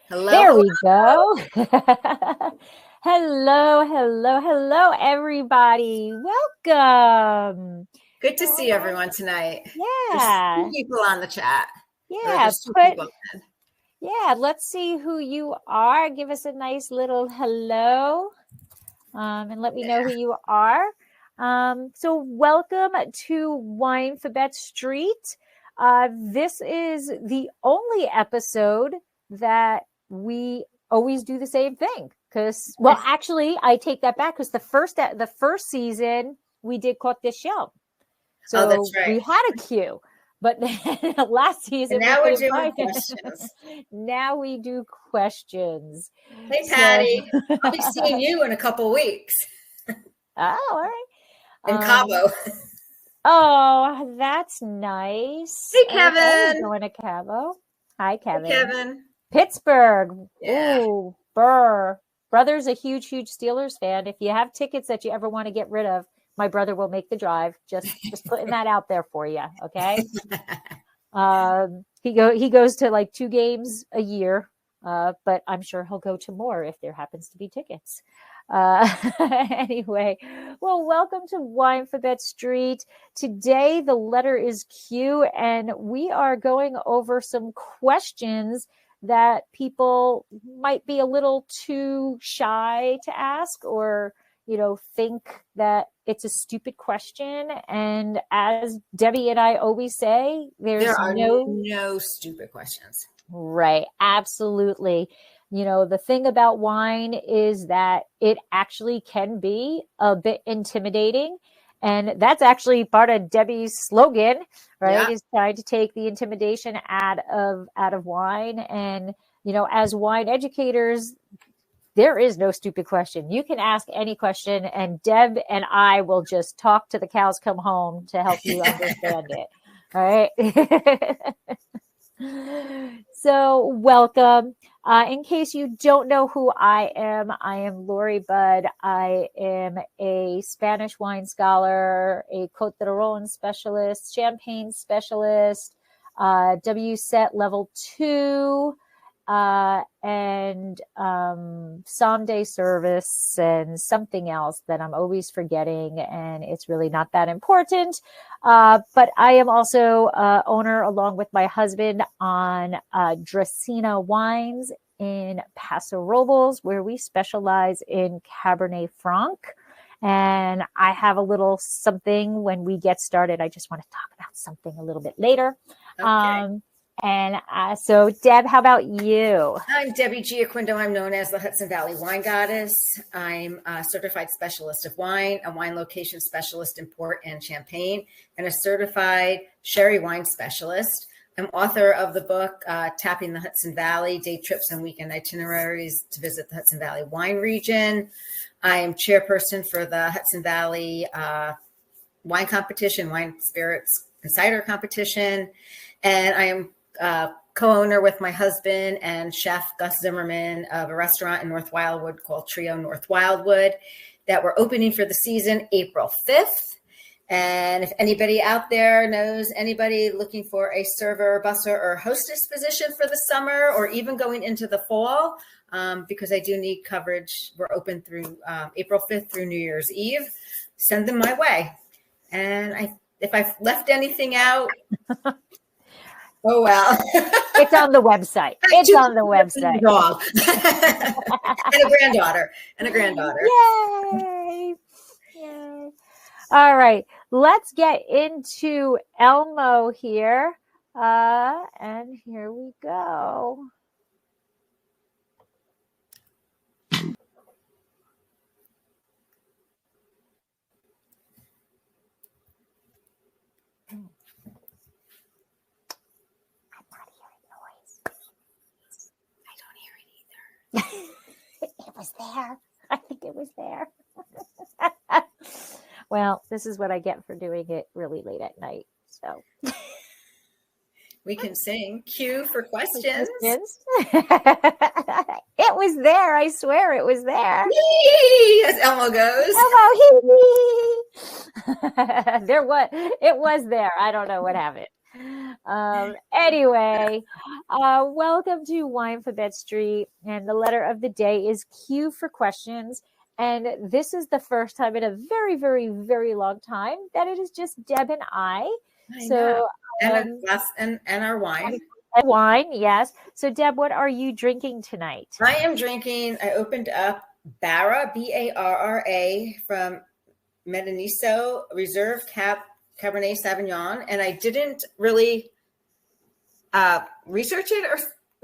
Hello. There we go. Hello, everybody. Welcome. Good to see everyone tonight. Yeah. There's 2 people on the chat. Yeah. People. Yeah. Let's see who you are. Give us a nice little hello. And let me know who you are. So welcome to Winephabet Street. This is the only episode that we always do the same thing. Because, well, actually, I take that back because the first season we did Cork this show. So that's right. we had a queue. But last season, and now we're doing questions. Now we do questions. Hey, Patty. I'll be seeing you in a couple weeks. Oh, all right. In Cabo. Oh, that's nice. Hey, Kevin. Going to Cabo. Hi, Kevin. Hey, Kevin. Pittsburgh. Yeah. Ooh, Burr. Brother's a huge Steelers fan. If you have tickets that you ever want to get rid of, my brother will make the drive. Just putting that out there for you. Okay. He goes to like 2 games a year, but I'm sure he'll go to more if there happens to be tickets. Anyway, well, welcome to Winephabet Street. Today, the letter is Q, and we are going over some questions that people might be a little too shy to ask or, think that it's a stupid question. And as Debbie and I always say, there are no stupid questions. Right. Absolutely. The thing about wine is that it actually can be a bit intimidating. And that's actually part of Debbie's slogan, right? Yeah. Is trying to take the intimidation out of wine. And, as wine educators, there is no stupid question. You can ask any question, and Deb and I will just talk till the cows come home to help you understand it. All right. So welcome. In case you don't know who I am Lori Budd. I am a Spanish wine scholar, a Côte d'Aron specialist, champagne specialist, WSET level 2, and someday service and something else that I'm always forgetting, and it's really not that important. But I am also owner, along with my husband, on Dracaena Wines in Paso Robles, where we specialize in Cabernet Franc. And I have a little something when we get started. I just want to talk about something a little bit later. Okay. So, Deb, how about you? I'm Debbie Giaquindo. I'm known as the Hudson Valley Wine Goddess. I'm a certified specialist of wine, a wine location specialist in port and champagne, and a certified sherry wine specialist. I'm author of the book, Tapping the Hudson Valley, Day Trips and Weekend Itineraries to Visit the Hudson Valley Wine Region. I am chairperson for the Hudson Valley Wine Competition, Wine Spirits and Cider Competition. And I am co-owner with my husband and chef Gus Zimmerman of a restaurant in North Wildwood called Trio North Wildwood that we're opening for the season April 5th. And if anybody out there knows anybody looking for a server, busser, or hostess position for the summer or even going into the fall, because I do need coverage, we're open through April 5th through New Year's Eve, send them my way. And if I've left anything out, oh, well. It's on the website. It's on the website. Dog. And a granddaughter. Yay. Yay. All right. Let's get into Elmo here. And here we go. It was there. I think it was there. Well, this is what I get for doing it really late at night. So we can sing. Cue for questions. It was there. I swear it was there. Yee! As Elmo goes. Elmo, it was there. I don't know what happened. Anyway, welcome to Winephabet Street. And the letter of the day is Q for questions. And this is the first time in a very, very, very long time that it is just Deb and I. So, and our wine. And wine, yes. So, Deb, what are you drinking tonight? I opened up Barra, Barra, from Mediniso Reserve Cabernet Sauvignon, and I didn't really research it, or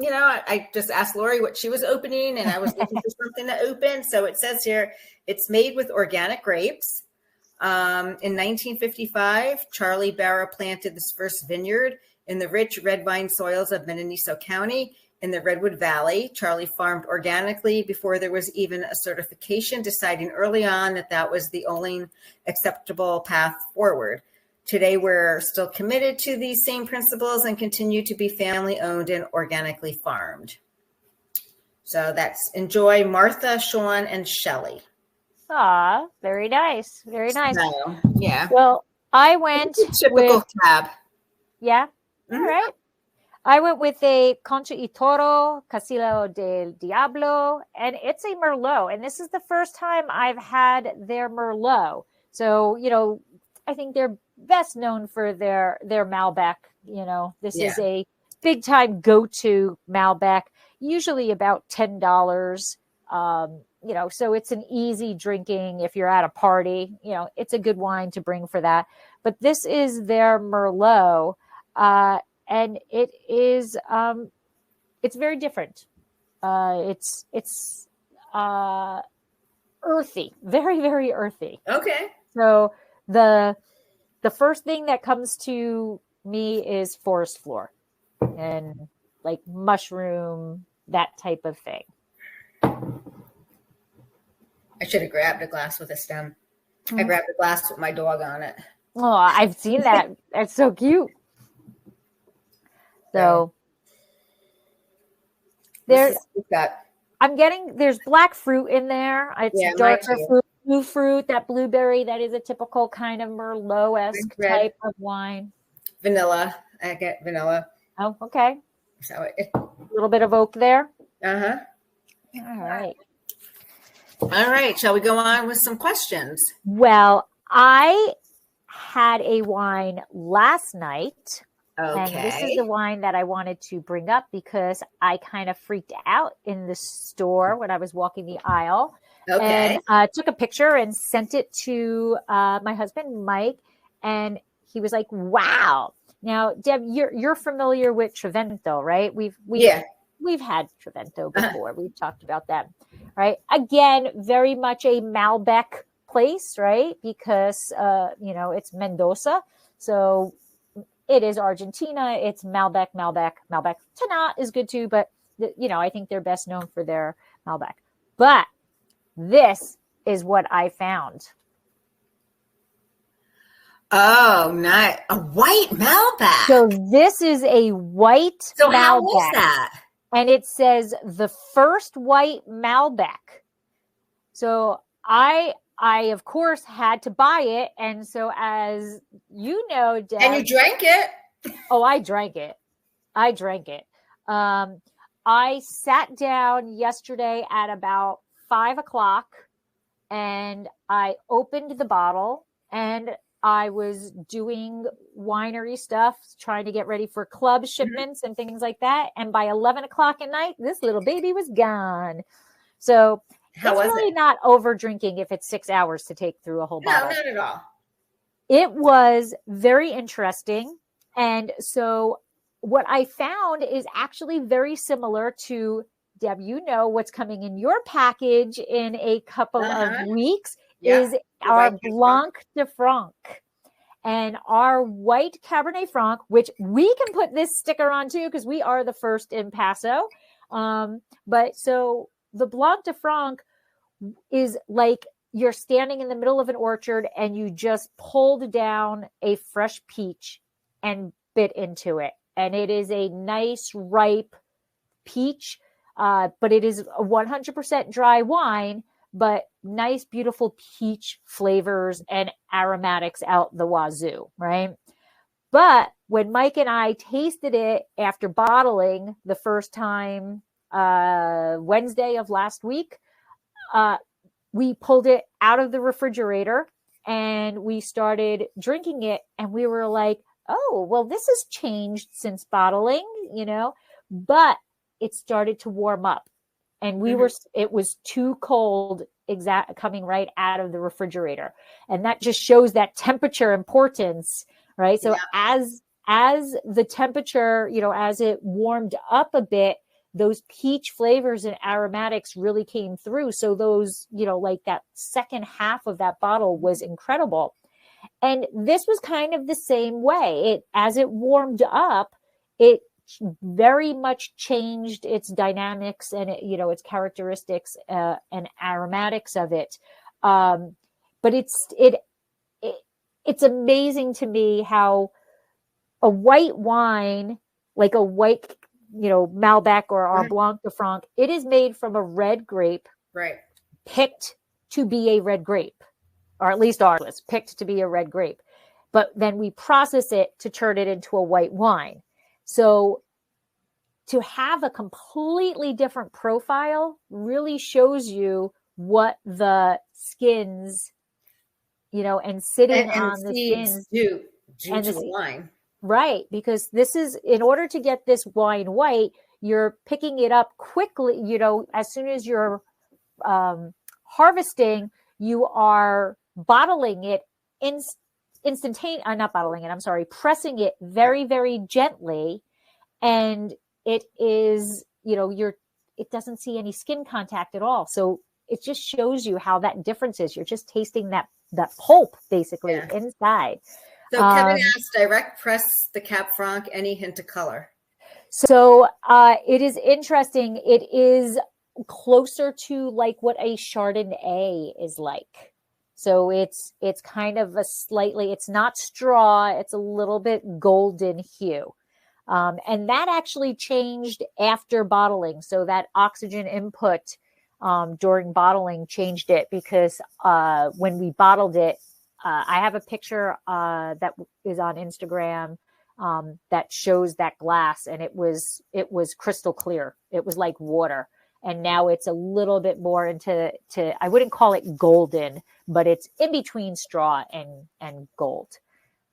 I just asked Lori what she was opening, and I was looking for something to open. So it says here it's made with organic grapes. In 1955, Charlie Barra planted this first vineyard in the rich red vine soils of Mediniso County in the Redwood Valley. Charlie farmed organically before there was even a certification, deciding early on that was the only acceptable path forward. Today, we're still committed to these same principles and continue to be family owned and organically farmed. So that's enjoy, Martha, Sean, and Shelley. Ah, very nice. Very nice. So, yeah. Well, I went typical tab. Yeah. Mm-hmm. All right. I went with a Concha y Toro, Castillo del Diablo, and it's a Merlot. And this is the first time I've had their Merlot. So, I think they're best known for their Malbec. This is a big time go-to Malbec, usually about $10. So it's an easy drinking if you're at a party. It's a good wine to bring for that. But this is their Merlot. And it is, it's very different. It's earthy, very, very earthy. Okay. So the first thing that comes to me is forest floor and like mushroom, that type of thing. I should have grabbed a glass with a stem. I grabbed a glass with my dog on it. Oh, I've seen that. That's so cute. So there's black fruit in there. It's darker fruit, blue fruit, that blueberry. That is a typical kind of Merlot-esque type of wine. Vanilla. I get vanilla. Oh, okay. So a little bit of oak there. Uh-huh. All right. All right. Shall we go on with some questions? Well, I had a wine last night. Okay. And this is the wine that I wanted to bring up because I kind of freaked out in the store when I was walking the aisle. Okay. And took a picture and sent it to my husband, Mike. And he was like, wow. Now, Deb, you're familiar with Trevento, right? We've had Trevento before. We've talked about that, right? Again, very much a Malbec place, right? Because, it's Mendoza. So it is Argentina. It's Malbec. Tannat is good too, but I think they're best known for their Malbec. But this is what I found. Oh, nice. A white Malbec. So this is a white Malbec. How is that? And it says the first white Malbec. So I of course had to buy it, and so as you know, Deb, and you drank it. Oh, I drank it. I sat down yesterday at about 5:00, and I opened the bottle, and I was doing winery stuff, trying to get ready for club shipments and things like that. And by 11 o'clock at night, this little baby was gone. So it's really not over drinking if it's 6 hours to take through a whole bottle. No, not at all. It was very interesting. And so what I found is actually very similar to, Deb, what's coming in your package in a couple of weeks is our Blanc de Franc. And our white Cabernet Franc, which we can put this sticker on too, because we are the first in Paso. But so the Blanc de Franc is like you're standing in the middle of an orchard and you just pulled down a fresh peach and bit into it. And it is a nice, ripe peach, but it is a 100% dry wine, but nice, beautiful peach flavors and aromatics out the wazoo, right? But when Mike and I tasted it after bottling the first time, Wednesday of last week, we pulled it out of the refrigerator and we started drinking it, and we were like, oh, well, this has changed since bottling, but it started to warm up, and it was too cold coming right out of the refrigerator. And that just shows that temperature importance, right? So as the temperature, as it warmed up a bit, those peach flavors and aromatics really came through. So those, like that second half of that bottle was incredible. And this was kind of the same way. As it warmed up, it very much changed its dynamics and its characteristics and aromatics of it. But it's amazing to me how a white wine, like a white Malbec or Blanc de Franc, it is made from a red grape, right, picked to be a red grape, or at least ours was picked to be a red grape. But then we process it to turn it into a white wine. So to have a completely different profile really shows you what the skins, and sitting on the skins do to the wine. Right, because this is, in order to get this wine white, you're picking it up quickly. As soon as you're harvesting, you are bottling it not bottling it, I'm sorry, pressing it very, very gently. And it is, it doesn't see any skin contact at all. So it just shows you how that difference is. You're just tasting that pulp basically inside. So Kevin asked, direct press the Cab Franc, any hint of color? So it is interesting. It is closer to like what a Chardonnay is like. So it's kind of it's not straw. It's a little bit golden hue. And that actually changed after bottling. So that oxygen input during bottling changed it, because when we bottled it, I have a picture that is on Instagram that shows that glass, and it was crystal clear. It was like water. And now it's a little bit more into I wouldn't call it golden, but it's in between straw and gold.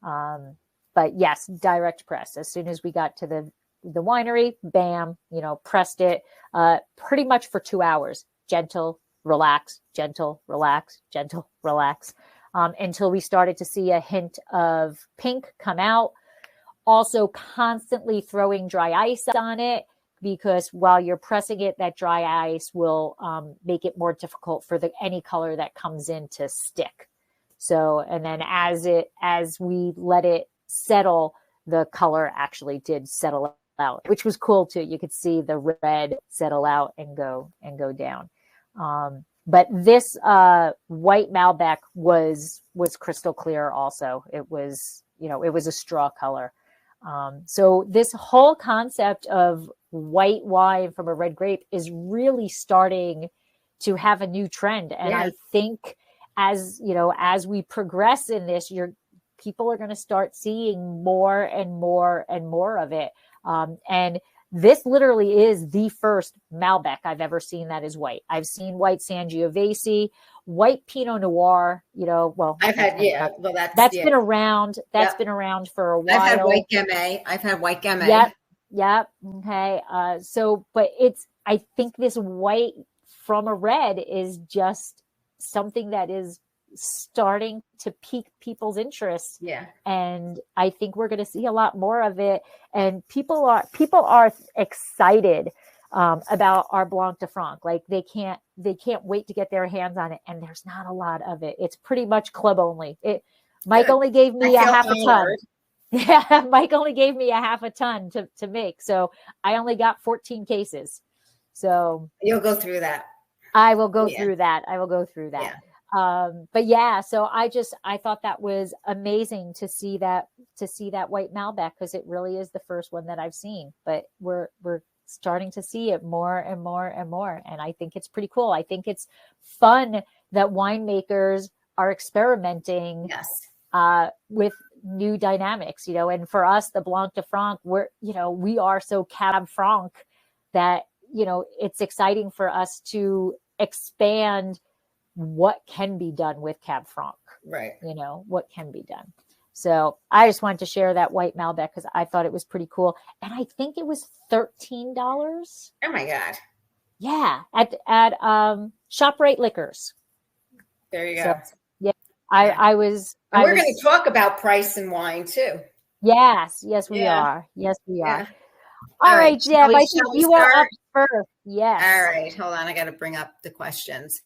But yes, direct press. As soon as we got to the winery, bam, pressed it pretty much for 2 hours. Gentle, relax, gentle, relax, gentle, relax. Until we started to see a hint of pink come out. Also constantly throwing dry ice on it, because while you're pressing it, that dry ice will make it more difficult for any color that comes in to stick. So, and then as we let it settle, the color actually did settle out, which was cool too. You could see the red settle out and go down. But this white Malbec was crystal clear also. It was, it was a straw color. So this whole concept of white wine from a red grape is really starting to have a new trend. And I think as we progress in this, people are going to start seeing more and more and more of it. And this literally is the first Malbec I've ever seen that is white. I've seen white Sangiovese, white Pinot Noir, I've had, that's been around. That's been around for a while. I've had white Gamay. Yep. Okay. But I think this white from a red is just something that is starting to pique people's interest. Yeah. And I think we're going to see a lot more of it. And people are excited about our Blanc de Franc. Like they can't wait to get their hands on it. And there's not a lot of it. It's pretty much club only. Mike only gave me a half a ton. Yeah, Mike only gave me a half a ton to make. So I only got 14 cases. So you'll go through that. I will go through that. Yeah. But yeah, so I thought that was amazing to see that white Malbec, because it really is the first one that I've seen, but we're starting to see it more and more and more. And I think it's pretty cool. I think it's fun that winemakers are experimenting with new dynamics, and for us, the Blanc de Franc, we are so Cab Franc that, it's exciting for us to expand what can be done with Cab Franc, Right. What can be done. So I just wanted to share that white Malbec because I thought it was pretty cool. And I think it was $13. Oh my God. Yeah. At ShopRite Liquors. There you go. So, yeah. I was. And we're going to talk about price and wine too. Yes. Yes, we are. Yes, we are. All right, Deb, I think you are up first. Yes. All right. Hold on. I got to bring up the questions.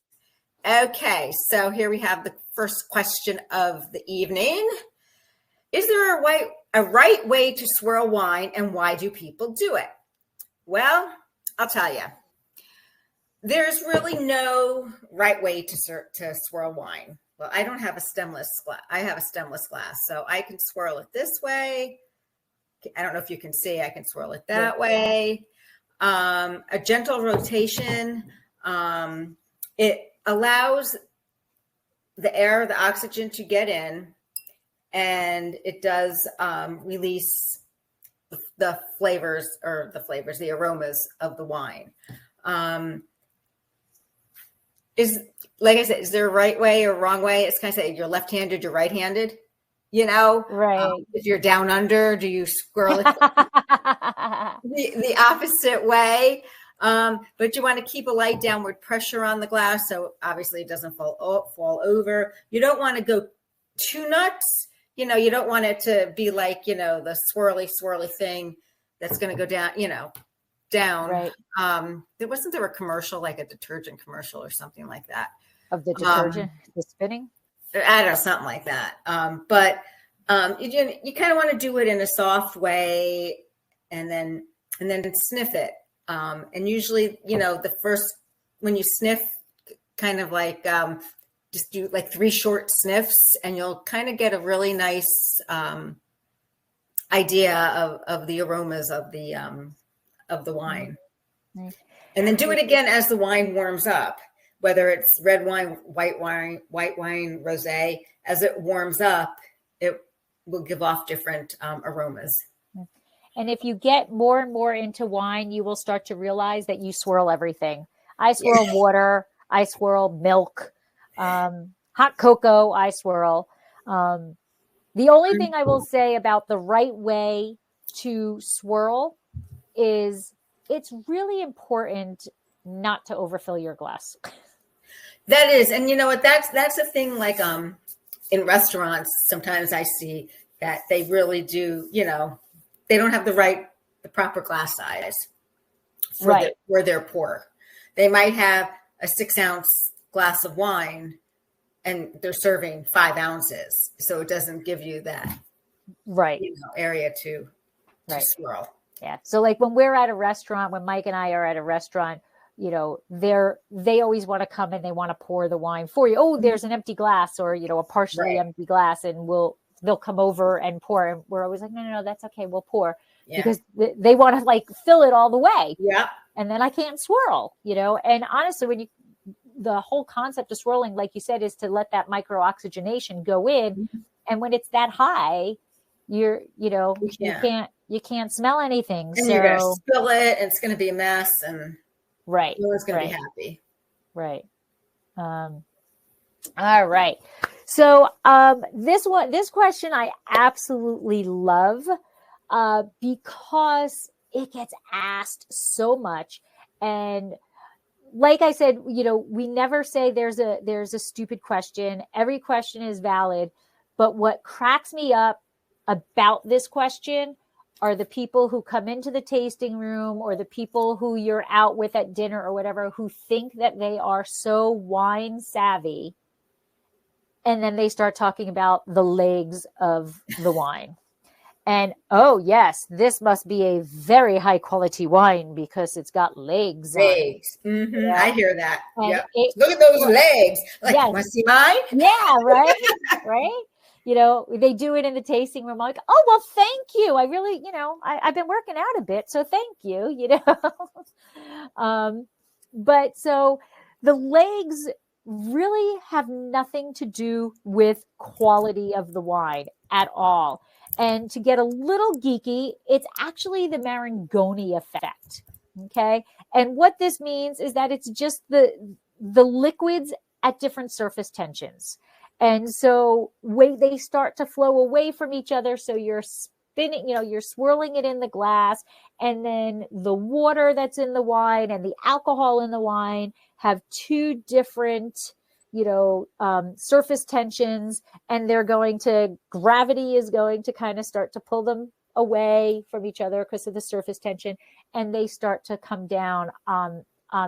Okay. So here we have the first question of the evening. Is there a right way to swirl wine, and why do people do it? Well, I'll tell you. There's really no right way to swirl wine. Well, I don't have a stemless glass. I have a stemless glass, so I can swirl it this way. I don't know if you can see. I can swirl it that way. A gentle rotation. It allows the air, the oxygen to get in, and it does release the the aromas of the wine. Like I said, is there a right way or wrong way? It's kind of say you're left-handed, you're right-handed. Right. If you're down under, do you swirl it the opposite way? But you want to keep a light downward pressure on the glass, so obviously it doesn't fall over. You don't want to go too nuts. You don't want it to be like, the swirly thing that's going to go down, down. Right. Wasn't there a commercial, like a detergent commercial or something like that? Of the detergent, the spinning? I don't know, something like that. But you kind of want to do it in a soft way, and then sniff it. And usually, the first, when you sniff, kind of like just do like 3 short sniffs, and you'll kind of get a really nice idea of the aromas of the wine. Nice. And then do it again as the wine warms up. Whether it's red wine, white wine, rosé, as it warms up, it will give off different aromas. And if you get more and more into wine, you will start to realize that you swirl everything. I swirl water. I swirl milk. Hot cocoa, I swirl. The only thing I will say about the right way to swirl is it's really important not to overfill your glass. That is, and you know what? That's a thing. Like in restaurants, sometimes I see that they really do. They don't have the proper glass size for where they're pour. They might have a 6-ounce glass of wine, and they're serving 5 ounces, so it doesn't give you that area to swirl. Yeah. So like when we're at a restaurant, when Mike and I are at a restaurant, they always want to come and they want to pour the wine for you. Oh, there's an empty glass, or, a partially empty glass, and they'll come over and pour. And we're always like, no, that's okay. We'll pour because they want to like fill it all the way. Yeah. And then I can't swirl, and honestly, the whole concept of swirling, like you said, is to let that micro oxygenation go in. Mm-hmm. And when it's that high, you can't smell anything. And you're going to spill it, and it's going to be a mess, and no one's going to be happy. Right. All right. So this question I absolutely love because it gets asked so much. And like I said, we never say there's a stupid question. Every question is valid. But what cracks me up about this question are the people who come into the tasting room, or the people who you're out with at dinner or whatever, who think that they are so wine savvy. And then they start talking about the legs of the wine. And, oh, yes, this must be a very high quality wine because it's got legs. Mm-hmm. Yeah. I hear that. Yeah. Look at those legs. Like, want to see mine? Yeah, right. Right. They do it in the tasting room. Like, oh, well, thank you. I really, I've been working out a bit. So thank you, But so the legs, really have nothing to do with quality of the wine at all. And to get a little geeky, it's actually the Marangoni effect. Okay. And what this means is that it's just the liquids at different surface tensions. And so they start to flow away from each other. So you're spinning, you're swirling it in the glass, and then the water that's in the wine and the alcohol in the wine have two different, surface tensions, and gravity is going to kind of start to pull them away from each other because of the surface tension, and they start to come down on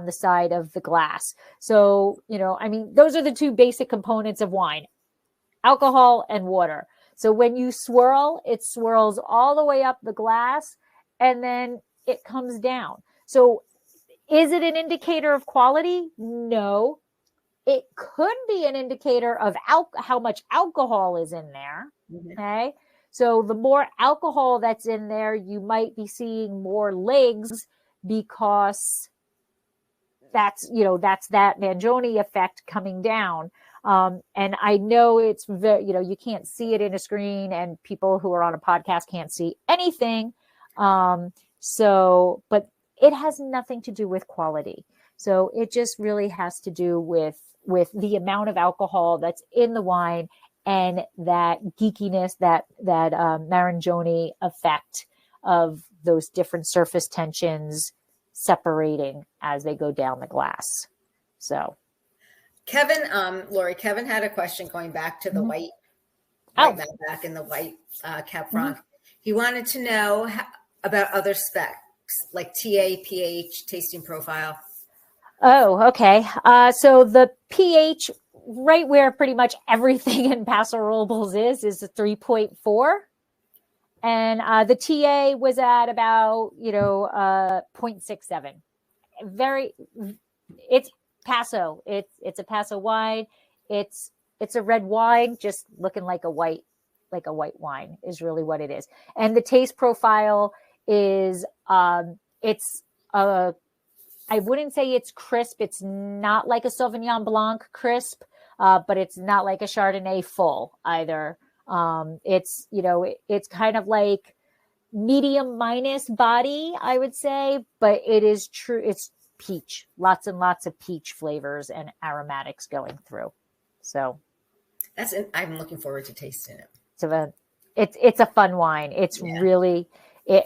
the side of the glass. So, those are the two basic components of wine: alcohol and water. So when you swirl, it swirls all the way up the glass, and then it comes down. So is it an indicator of quality? No. It could be an indicator of how much alcohol is in there. Okay. So the more alcohol that's in there, you might be seeing more legs, because that's that Mangione effect coming down. And I know it's very, you can't see it in a screen, and people who are on a podcast can't see anything. But it has nothing to do with quality. So it just really has to do with the amount of alcohol that's in the wine and that geekiness, that Marangoni effect of those different surface tensions separating as they go down the glass. So Kevin, Lori, Kevin had a question going back to the white back in the white Cab Franc. He wanted to know about other specs like TA, pH, tasting profile. Oh, okay. So the pH, right where pretty much everything in Paso Robles is a 3.4. And the TA was at about, 0.67. It's Paso. It's a Paso wine. It's a red wine, just looking like a white wine is really what it is. And the taste profile is, I wouldn't say it's crisp. It's not like a Sauvignon Blanc crisp, but it's not like a Chardonnay full either. It's kind of like medium minus body, I would say, but it is true. It's peach, lots and lots of peach flavors and aromatics going through. So I'm looking forward to tasting it. So it's a fun wine. It's really,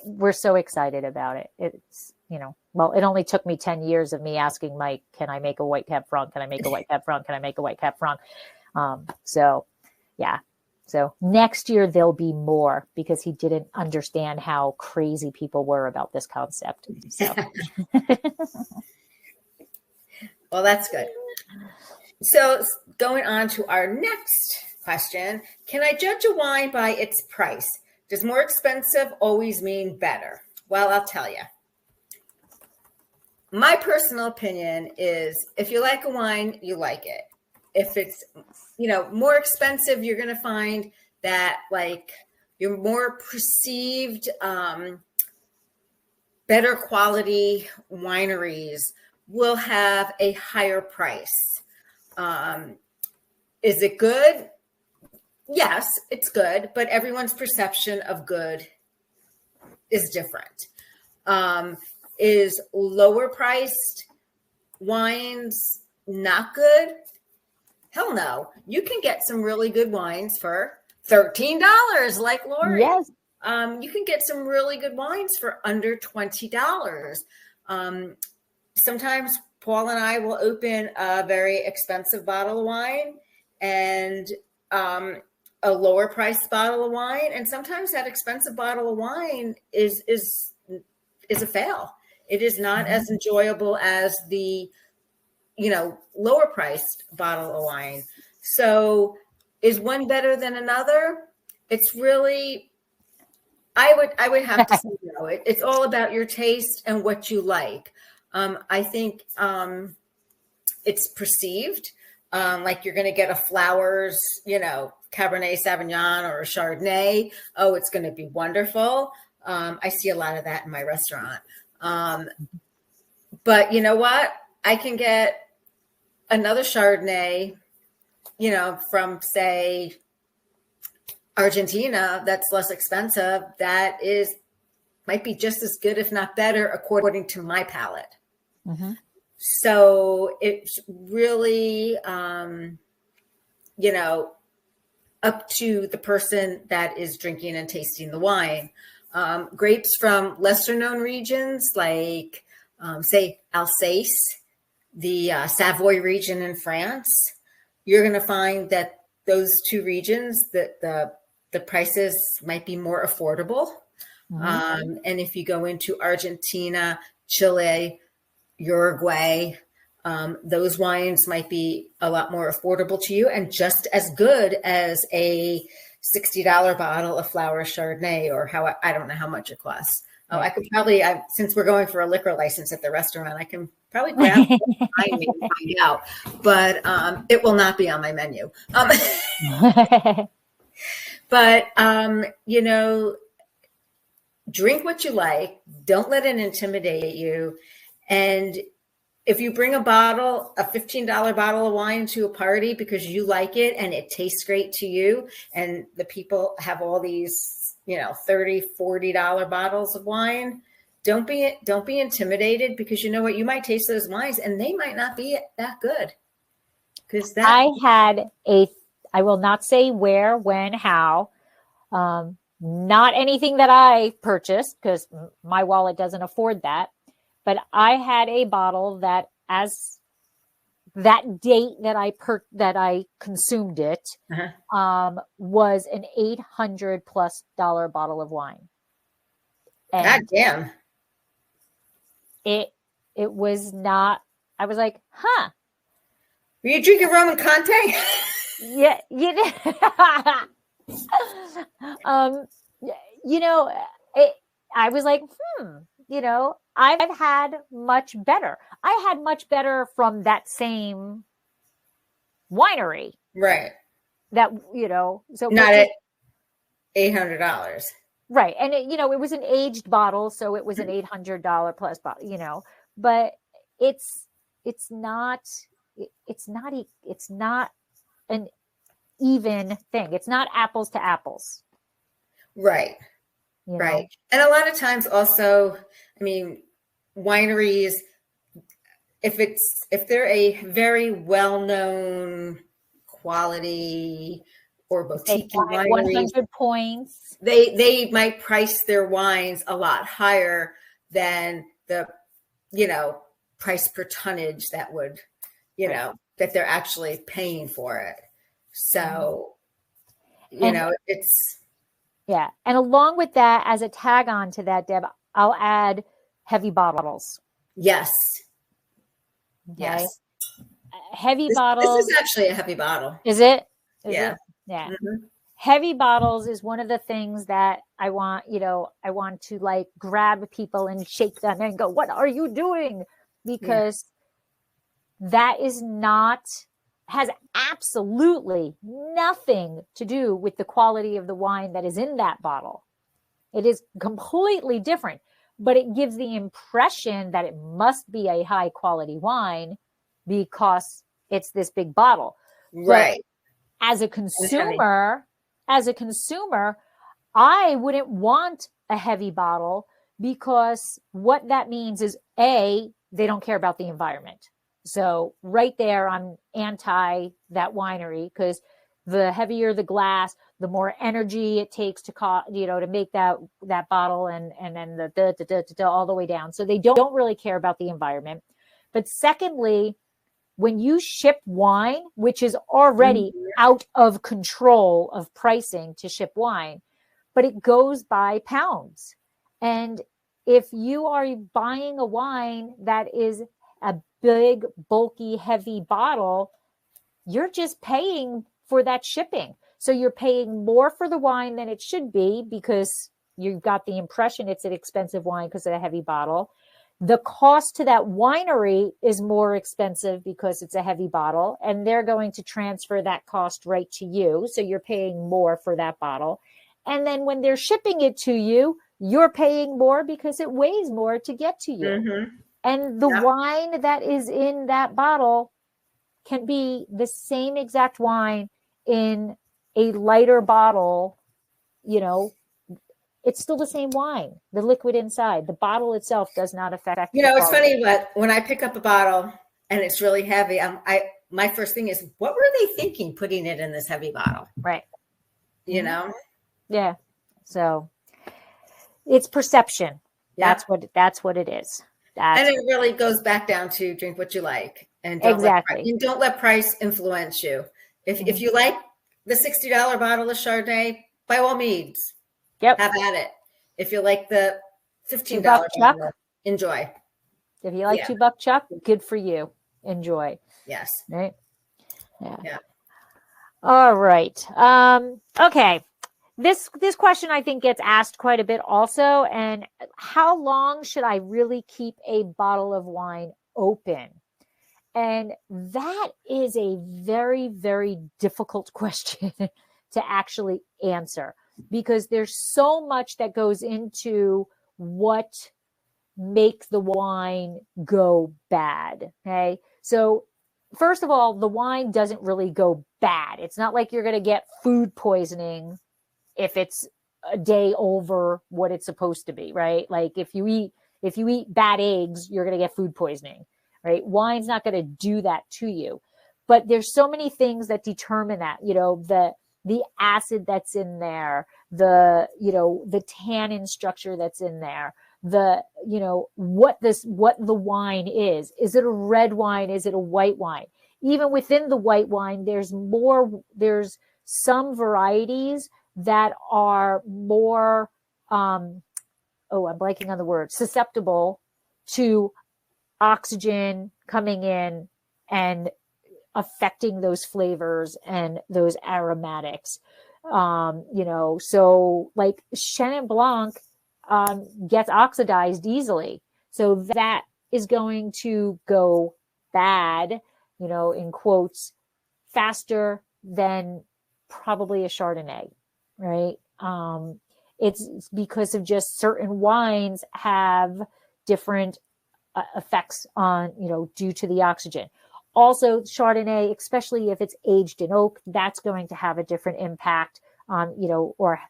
we're so excited about it. It's, it only took me 10 years of me asking Mike, can I make a white Cab Franc? Can I make a white Cab Franc? Can I make a white Cab Franc? So next year there'll be more, because he didn't understand how crazy people were about this concept. So. Well, that's good. So going on to our next question, can I judge a wine by its price? Does more expensive always mean better? Well, I'll tell you. My personal opinion is, if you like a wine, you like it. If it's, more expensive, you're going to find that your more perceived, better quality wineries will have a higher price. Is it good? Yes, it's good, but everyone's perception of good is different. Is lower priced wines not good? Hell no. You can get some really good wines for $13, like Lori. Yes. You can get some really good wines for under $20. Sometimes Paul and I will open a very expensive bottle of wine and a lower priced bottle of wine. And sometimes that expensive bottle of wine is a fail. It is not as enjoyable as the, lower priced bottle of wine. So is one better than another? It's really, I would have to say no. It's all about your taste and what you like. I think it's perceived like you're going to get a Flowers, Cabernet Sauvignon or a Chardonnay. Oh, it's going to be wonderful. I see a lot of that in my restaurant. But you know what? I can get another Chardonnay, from say Argentina, that's less expensive, that might be just as good, if not better, according to my palate. Mm-hmm. So it's really, up to the person that is drinking and tasting the wine. Grapes from lesser known regions like, say, Alsace, the Savoy region in France, you're going to find that those two regions, that the prices might be more affordable. Mm-hmm. And if you go into Argentina, Chile, Uruguay, those wines might be a lot more affordable to you and just as good as a $60 bottle of flower Chardonnay, or I don't know how much it costs. Oh, I could probably, since we're going for a liquor license at the restaurant, I can probably grab it behind me and find out, but it will not be on my menu. But, drink what you like. Don't let it intimidate you. And if you bring a $15 bottle of wine to a party because you like it and it tastes great to you, and the people have all these, $30, $40 bottles of wine, don't be intimidated, because you know what? You might taste those wines and they might not be that good. Because I will not say where, when, how, not anything that I purchased because my wallet doesn't afford that. But I had a bottle that, as that date that I consumed it, was an $800+ bottle of wine. And God damn! It was not. I was like, huh. Were you drinking Roman Conte? Yeah, you did. I was like, I've had much better. I had much better from that same winery. Right. That, so not at $800. Right. And it was an aged bottle, so it was an $800+ bottle, but it's not an even thing. It's not apples to apples. Right. Right. And a lot of times also, wineries, if they're a very well-known quality or boutique winery, 100 points, they might price their wines a lot higher than the, price per tonnage that would, that they're actually paying for it. So, it's. Yeah. And along with that, as a tag on to that, Deb, I'll add heavy bottles. Yes. Okay. Yes. Heavy bottles. This is actually a heavy bottle. Is it? Yeah. Yeah. Mm-hmm. Heavy bottles is one of the things that I want to like grab people and shake them and go, what are you doing? Because that has absolutely nothing to do with the quality of the wine that is in that bottle. It is completely different, but it gives the impression that it must be a high quality wine because it's this big bottle. Right. But as a consumer, I wouldn't want a heavy bottle, because what that means is, A, they don't care about the environment. So right there, I'm anti that winery, because the heavier the glass, the more energy it takes to make that bottle, and then the all the way down. So they don't really care about the environment. But secondly, when you ship wine, which is already out of control of pricing to ship wine, but it goes by pounds. And if you are buying a wine that is a big, bulky, heavy bottle, you're just paying for that shipping. So you're paying more for the wine than it should be, because you've got the impression it's an expensive wine because of a heavy bottle. The cost to that winery is more expensive because it's a heavy bottle, and they're going to transfer that cost right to you. So you're paying more for that bottle. And then when they're shipping it to you, you're paying more because it weighs more to get to you. Mm-hmm. And the wine that is in that bottle can be the same exact wine in a lighter bottle. You know, it's still the same wine. The liquid inside, the bottle itself does not affect. You know, it's funny, but when I pick up a bottle and it's really heavy, my first thing is, what were they thinking putting it in this heavy bottle? Right. You know? Yeah. So it's perception. Yeah. That's what it is. And it really goes back down to drink what you like, and don't let price influence you. If you like the $60 bottle of Chardonnay, by all means, have at it. If you like the $15 bottle, enjoy. If you like $2 Chuck, good for you. Enjoy. Yes. Right. Yeah. All right. Okay. This question I think gets asked quite a bit also. And how long should I really keep a bottle of wine open? And that is a very, very difficult question to actually answer, because there's so much that goes into what makes the wine go bad. Okay. So first of all, the wine doesn't really go bad. It's not like you're going to get food poisoning if it's a day over what it's supposed to be, right? Like if you eat bad eggs, you're going to get food poisoning, right? Wine's not going to do that to you. But there's so many things that determine that, the acid that's in there, the tannin structure that's in there, what the wine is. Is it a red wine? Is it a white wine? Even within the white wine, there's some varieties that are more, I'm blanking on the word, susceptible to oxygen coming in and affecting those flavors and those aromatics. So like Chenin Blanc gets oxidized easily. So that is going to go bad, in quotes, faster than probably a Chardonnay, right? It's because of just certain wines have different effects on, due to the oxygen. Also, Chardonnay, especially if it's aged in oak, that's going to have a different impact on, or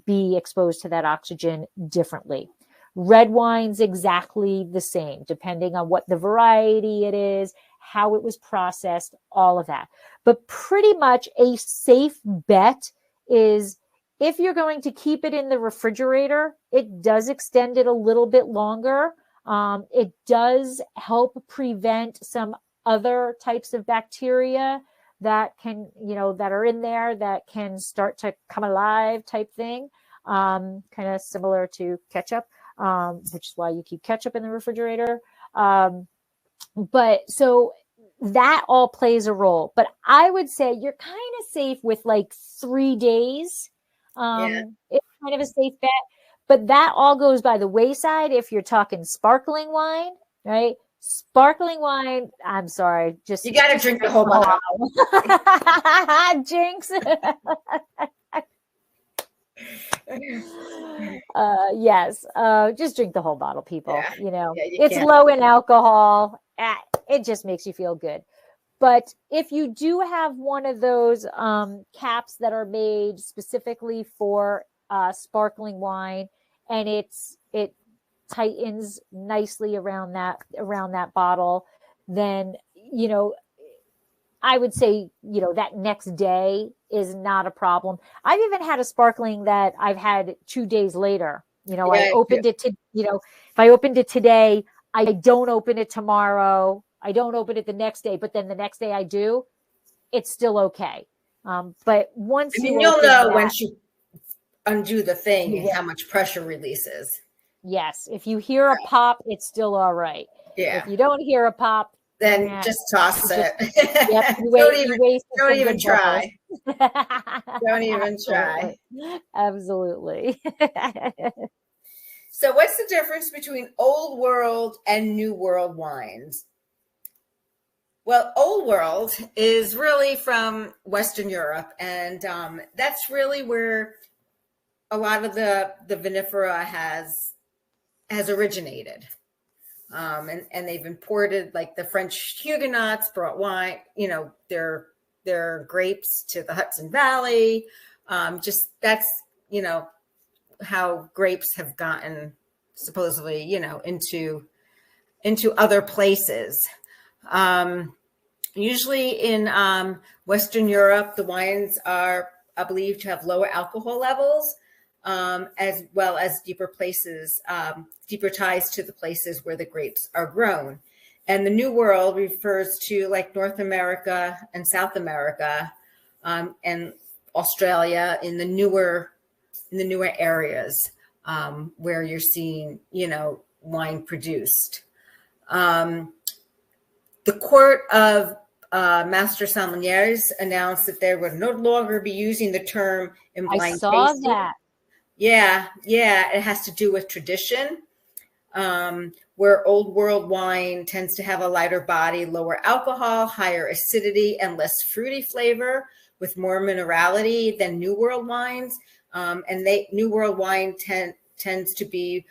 be exposed to that oxygen differently. Red wine's exactly the same, depending on what the variety it is, how it was processed, all of that. But pretty much a safe bet is, if you're going to keep it in the refrigerator, it does extend it a little bit longer. It does help prevent some other types of bacteria that can, that are in there that can start to come alive type thing. Kind of similar to ketchup, which is why you keep ketchup in the refrigerator. But so that all plays a role. But I would say you're kind of safe with like 3 days. It's kind of a safe bet. But that all goes by the wayside if you're talking sparkling wine, right? Sparkling wine, I'm sorry, you got to drink the whole bottle. Jinx. Yes, just drink the whole bottle, people. It's low in alcohol. It just makes you feel good. But if you do have one of those caps that are made specifically for sparkling wine, and it tightens nicely around that bottle, then I would say that next day is not a problem. I've even had a sparkling that I've had 2 days later. I opened it to if I opened it today, I don't open it tomorrow, I don't open it the next day, but then the next day I do, it's still okay. But once you'll know once you undo the thing how much pressure releases. Yes. If you hear a pop, it's still all right. Yeah. If you don't hear a pop, then just toss it. Don't even try. Don't even try. Absolutely. So what's the difference between old world and new world wines? Well, old world is really from Western Europe, and that's really where a lot of the vinifera has originated. And they've imported, like the French Huguenots brought wine, their grapes to the Hudson Valley. Just that's, how grapes have gotten supposedly, into other places. Usually in Western Europe, the wines are believed to have lower alcohol levels, as well as deeper ties to the places where the grapes are grown. And the New World refers to like North America and South America, and Australia in the newer areas, where you're seeing, wine produced. The Court of Master Sommeliers announced that they would no longer be using the term in blind I saw tasting. that. Yeah, it has to do with tradition, where Old World wine tends to have a lighter body, lower alcohol, higher acidity, and less fruity flavor, with more minerality than New World wines. And New World wine tends to be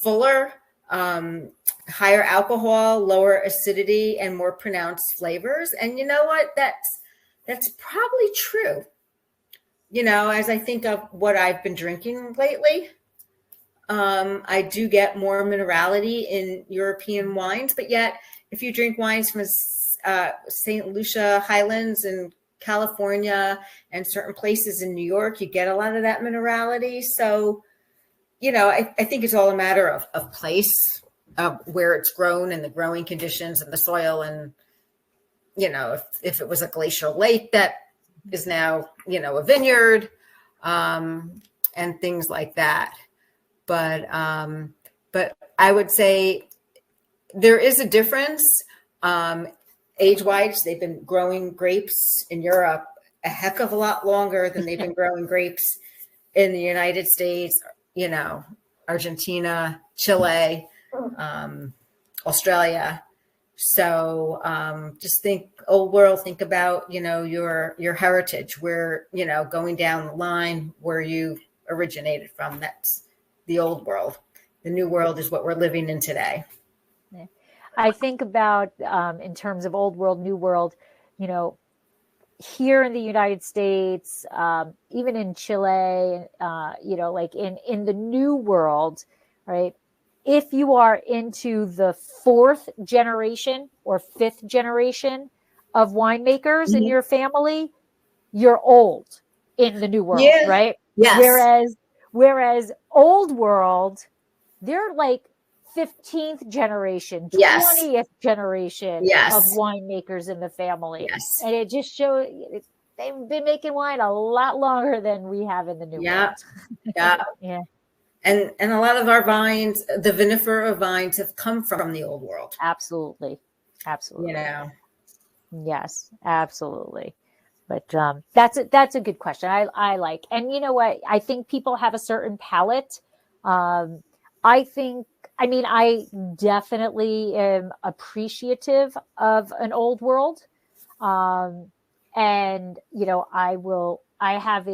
fuller, higher alcohol, lower acidity, and more pronounced flavors. And you know what? That's probably true. As I think of what I've been drinking lately, I do get more minerality in European wines, but yet if you drink wines from St. Lucia Highlands in California and certain places in New York, you get a lot of that minerality. So, I think it's all a matter of place, of where it's grown and the growing conditions and the soil. And, if it was a glacial lake that is now, a vineyard, and things like that. But I would say there is a difference. Age-wise, they've been growing grapes in Europe a heck of a lot longer than they've been growing grapes in the United States, Argentina, Chile, Australia. So just think Old World, think about, your heritage, where, going down the line where you originated from. That's the Old World. The New World is what we're living in today. I think about, in terms of Old World, New World, here in the United States, even in Chile, like in the New World, right? If you are into the fourth generation or fifth generation of winemakers in your family, you're old in the New World, right? Yes. Whereas Old World, they're like 15th generation, 20th generation of winemakers in the family. Yes. And it just shows they've been making wine a lot longer than we have in the New World. Yeah. And a lot of our vines, the vinifera vines, have come from the Old World. Absolutely. Yes, absolutely. But that's a good question. I like, and you know what? I think people have a certain palate. I definitely am appreciative of an Old World. And, I have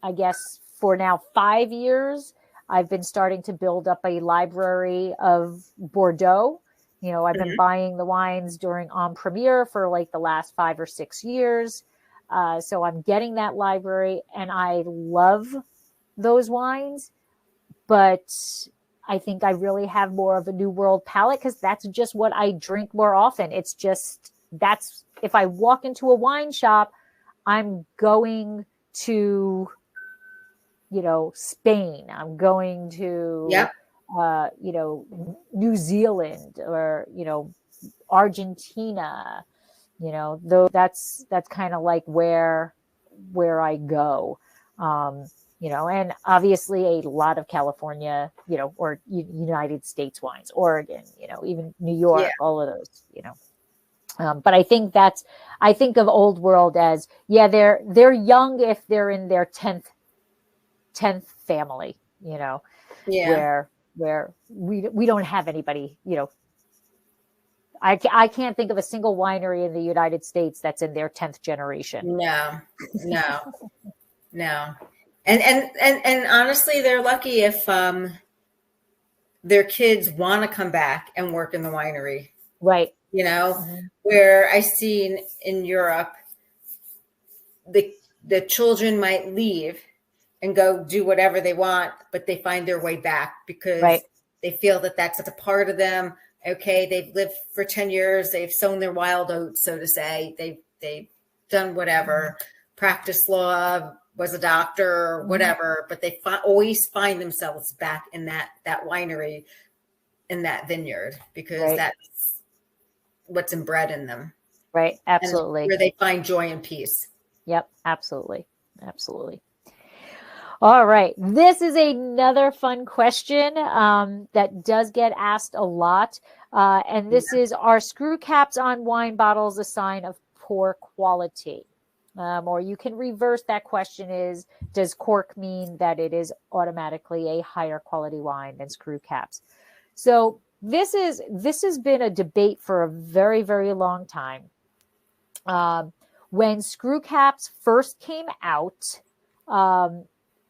I guess for now 5 years, I've been starting to build up a library of Bordeaux. I've been buying the wines during En Premiere for like the last 5 or 6 years. So I'm getting that library and I love those wines. But I think I really have more of a New World palate because that's just what I drink more often. It's just, if I walk into a wine shop, I'm going to, Spain. I'm going to, New Zealand or, Argentina, though that's kind of like where I go. And obviously a lot of California, or United States wines, Oregon, even New York, all of those, but I think I think of Old World as, they're young if they're in their 10th family, where we don't have anybody, I can't think of a single winery in the United States that's in their 10th generation. No. And honestly, they're lucky if their kids want to come back and work in the winery, Right. you know, Mhm. where I seen in Europe, the children might leave and go do whatever they want, but they find their way back because Right. they feel that that's a part of them. Okay, they've lived for 10 years, they've sown their wild oats, so to say. They've done whatever, practiced law, was a doctor or Mhm. whatever, but they always find themselves back in that winery, in that vineyard, because Right. that's what's inbred in them, Right. and Absolutely. where they find joy and peace. Yep. Absolutely. Absolutely. All right. This is another fun question that does get asked a lot. And this is, are screw caps on wine bottles a sign of poor quality? Or you can reverse that question is, does cork mean that it is automatically a higher quality wine than screw caps? So this has been a debate for a very, very long time. When screw caps first came out,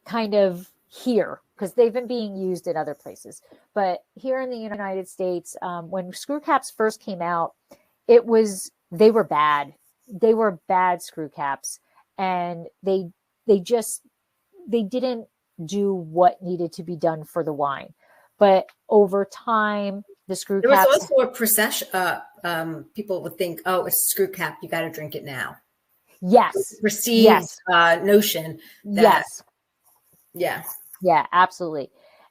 kind of here, because they've been being used in other places, but here in the United States, when screw caps first came out, they were bad. They were bad screw caps, and they didn't do what needed to be done for the wine. But over time, the screw There was caps, also a procession. People would think, "Oh, it's a screw cap. You got to drink it now." yes, Perceived yes, notion that, yes. yeah, Yeah, absolutely.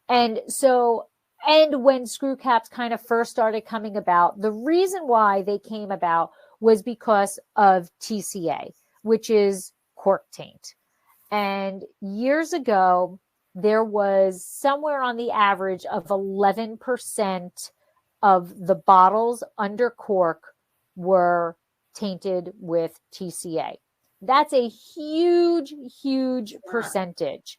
And so, and when screw caps kind of first started coming about, the reason why they came about was because of TCA, which is cork taint. And years ago, there was somewhere on the average of 11% of the bottles under cork were tainted with TCA. That's a huge, huge percentage.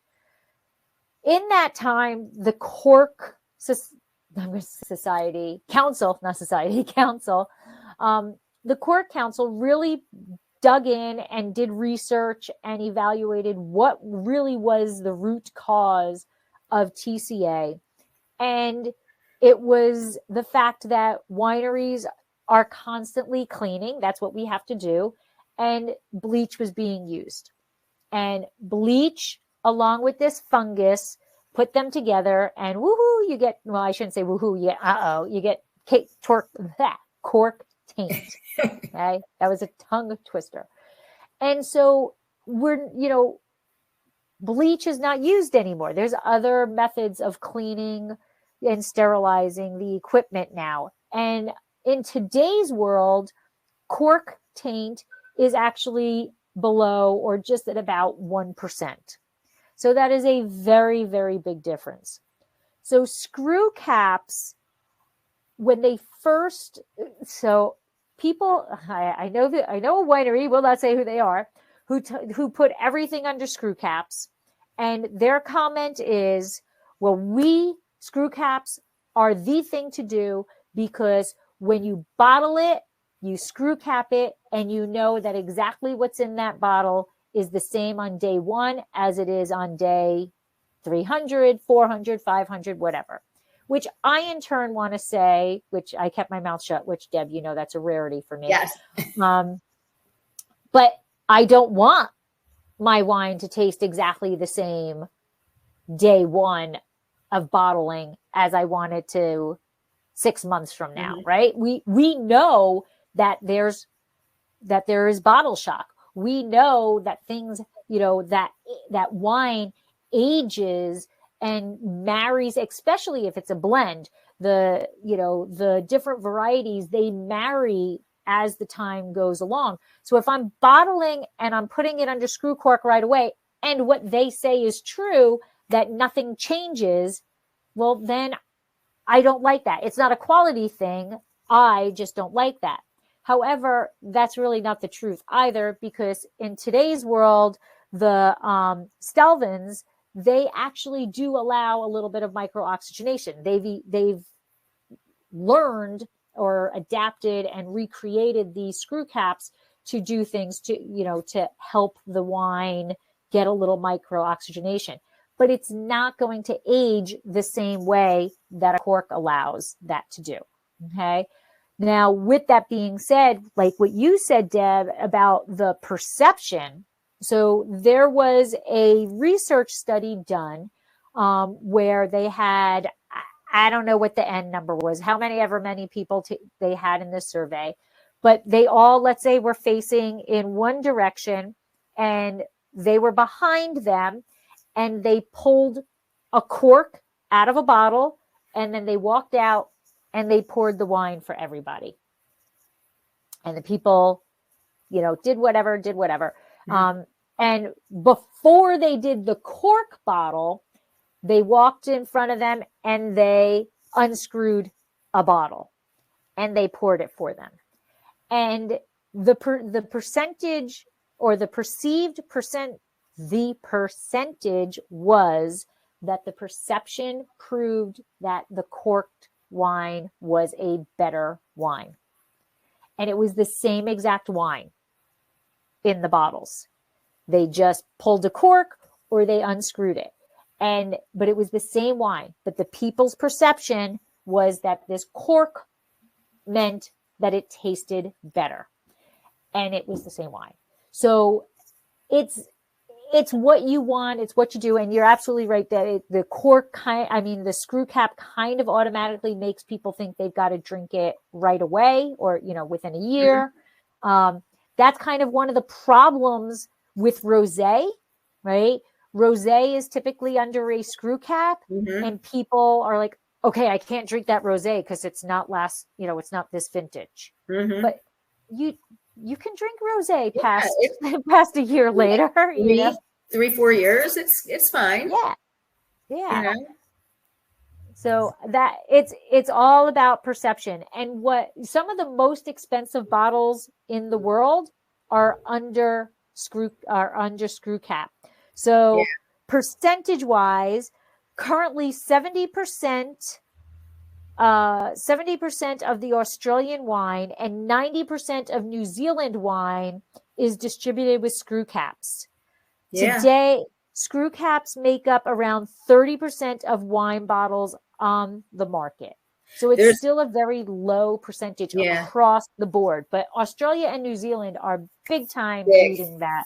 In that time, the cork society council, not society council, the cork council really dug in and did research and evaluated what really was the root cause of TCA. And it was the fact that wineries are constantly cleaning. That's what we have to do. And bleach was being used. And bleach, along with this fungus, put them together, and woohoo, you get, well, I shouldn't say woohoo, you get, you get cork taint. Okay. That was a tongue twister. And so bleach is not used anymore. There's other methods of cleaning and sterilizing the equipment now. And in today's world, cork taint is actually below or just at about 1%. So that is a very, very big difference. So screw caps, when they first, so people, I know a winery, will not say who they are, who put everything under screw caps, and their comment is, well, screw caps are the thing to do because when you bottle it, you screw cap it, and you know that exactly what's in that bottle is the same on day one as it is on day 300, 400, 500, whatever. Which I in turn want to say, which I kept my mouth shut, which Deb, that's a rarity for me. yes, But I don't want my wine to taste exactly the same day one of bottling as I want it to 6 months from now, right? We know that there is bottle shock. We know that things, that wine ages and marries, especially if it's a blend. The different varieties, they marry as the time goes along. So if I'm bottling and I'm putting it under screw cork right away, and what they say is true, that nothing changes, well, then I don't like that. It's not a quality thing. I just don't like that. However, that's really not the truth either, because in today's world, the Stelvins, they actually do allow a little bit of micro-oxygenation. They've learned or adapted and recreated these screw caps to do things to help the wine get a little micro-oxygenation. but it's not going to age the same way that a cork allows that to do. Okay. Now, with that being said, like what you said, Deb, about the perception. So there was a research study done where they had, I don't know what the N number was, how many people they had in this survey, but they all, let's say, were facing in one direction and they were behind them, and they pulled a cork out of a bottle, and then they walked out and they poured the wine for everybody. And the people, did whatever. Mm-hmm. And before they did the cork bottle, they walked in front of them and they unscrewed a bottle and they poured it for them. And the percentage, or the perceived percent, the percentage was that the perception proved that the corked wine was a better wine. And it was the same exact wine in the bottles. They just pulled a cork or they unscrewed it. But it was the same wine. But the people's perception was that this cork meant that it tasted better. And it was the same wine. So it's what you want. It's what you do. And you're absolutely right that the cork the screw cap kind of automatically makes people think they've got to drink it right away or, within a year. Mm-hmm. That's kind of one of the problems with rosé, right? Rosé is typically under a screw cap, mm-hmm. and people are like, okay, I can't drink that rosé because it's not it's not this vintage. Mm-hmm. But you can drink rosé past a year later. 3-4 years, it's fine. Yeah. So that it's all about perception. And what some of the most expensive bottles in the world are under screw cap. So percentage wise, currently 70% of the Australian wine and 90% of New Zealand wine is distributed with screw caps. Yeah. Today, screw caps make up around 30% of wine bottles on the market. So it's still a very low percentage across the board. But Australia and New Zealand are big time leading that.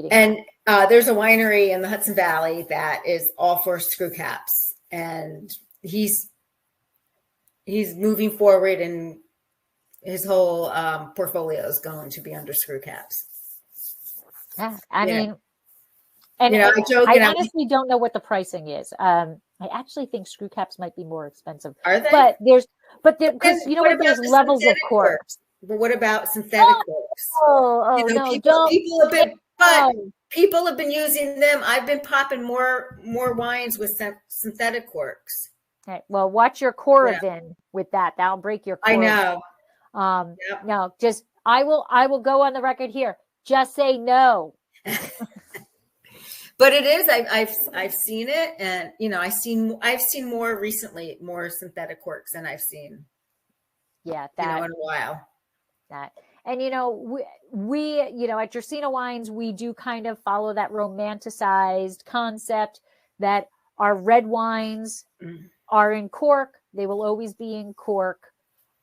And there's a winery in the Hudson Valley that is all for screw caps. And he's moving forward, and his whole portfolio is going to be under screw caps. Yeah, I mean, and I joke. I honestly don't know what the pricing is. I actually think screw caps might be more expensive. Are they? But there's there's levels of corks. But what about synthetic corks? People have been using them. I've been popping more wines with synthetic corks. Okay, well, watch your Coravin with that. That'll break your cork. I know. No, just I will go on the record here. Just say no. But it is. I've seen it, and I've seen more recently, more synthetic corks than I've seen. Yeah, in a while. That. And we at Gersina Wines, we do kind of follow that romanticized concept that our red wines are in cork. They will always be in cork.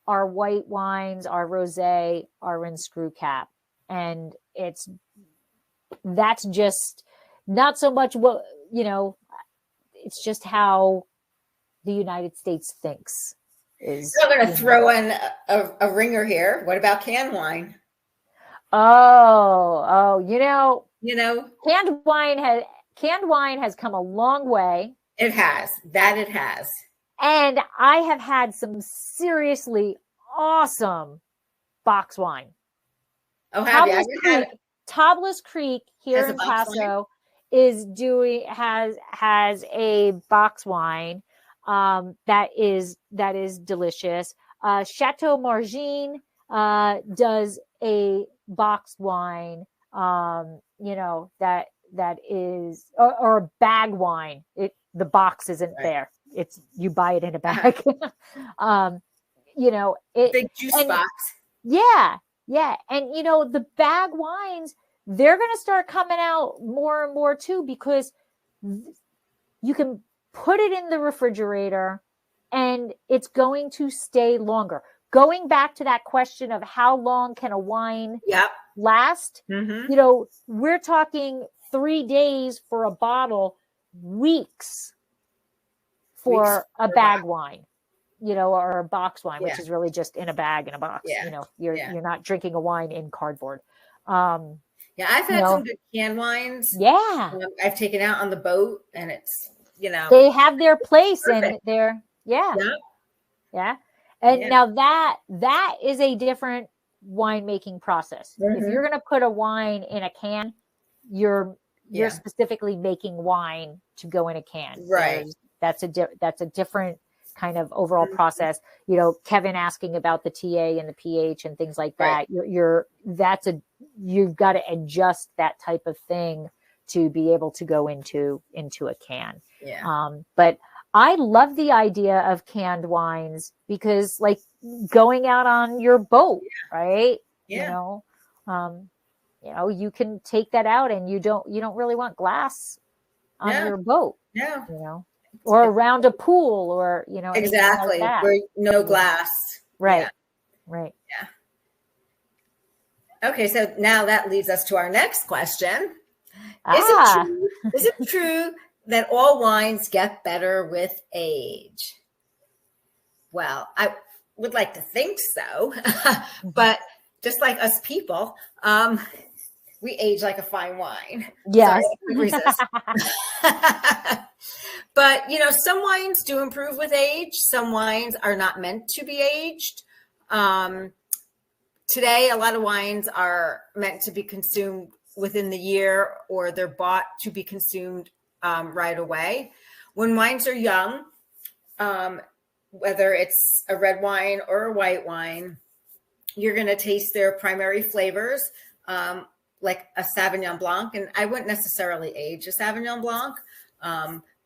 Our white wines, our rosé, are in screw cap. And that's just not so much what, it's just how the United States thinks. I'm going to throw in a ringer here. What about canned wine? Oh, canned wine has come a long way. It has. It has. And I have had some seriously awesome box wine. Oh, have you? Tablas Creek here in Paso has a box wine that is delicious. Chateau Margine does a boxed wine, that is, or a bag wine. The box isn't there. It's, you buy it in a bag. Big juice box. Yeah. And the bag wines, they're going to start coming out more and more too, because you can put it in the refrigerator and it's going to stay longer. Going back to that question of how long can a wine last, Mm-hmm. you know, we're talking 3 days for a bottle, weeks for a bag wine, you know, or a box wine, which is really just in a bag in a box. You know, you're not drinking a wine in cardboard. I've had some good canned wines. Yeah. I've taken out on the boat, and it's, you know, they have their place perfect. and they're and now that is a different winemaking process. Mm-hmm. If you're going to put a wine in a can, you're specifically making wine to go in a can. Right. That's a different kind of overall process. You know, Kevin asking about the TA and the pH and things like that. Right. You've got to adjust that type of thing to be able to go into a can. Yeah. But I love the idea of canned wines because, like, going out on your boat, right? Yeah. You can take that out, and you don't really want glass on your boat. Yeah. You know, or around a pool, or exactly like where no glass. Right. Yeah. Right. Yeah. Okay, so now that leads us to our next question. Is it true that all wines get better with age? Well, I would like to think so, but just like us people, we age like a fine wine. Yes. Resist. But, some wines do improve with age. Some wines are not meant to be aged. Today, a lot of wines are meant to be consumed within the year, or they're bought to be consumed right away. When wines are young, whether it's a red wine or a white wine, you're going to taste their primary flavors, like a Sauvignon Blanc. And I wouldn't necessarily age a Sauvignon Blanc,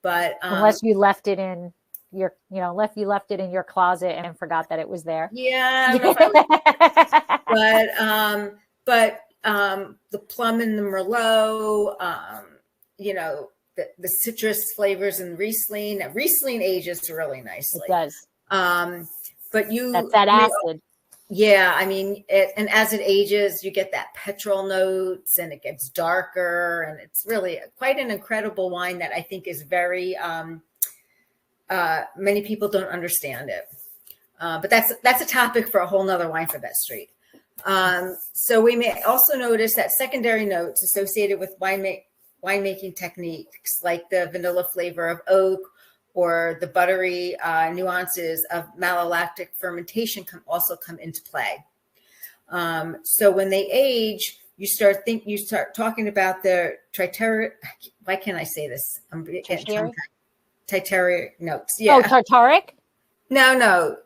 but unless you left it in your, left it in your closet and forgot that it was there. Yeah, but the plum and the Merlot, the citrus flavors and Riesling. Riesling ages really nicely. It does. But that's that acid. Yeah, I mean, and as it ages, you get that petrol notes, and it gets darker, and it's really quite an incredible wine that I think is very. Many people don't understand it, but that's a topic for a whole nother Winephabet Street. So we may also notice that secondary notes associated with winemaking techniques, like the vanilla flavor of oak or the buttery nuances of malolactic fermentation, also come into play. So when they age, you start talking about the why can't I say this? Titeri notes. Yeah. Oh, tartaric? No.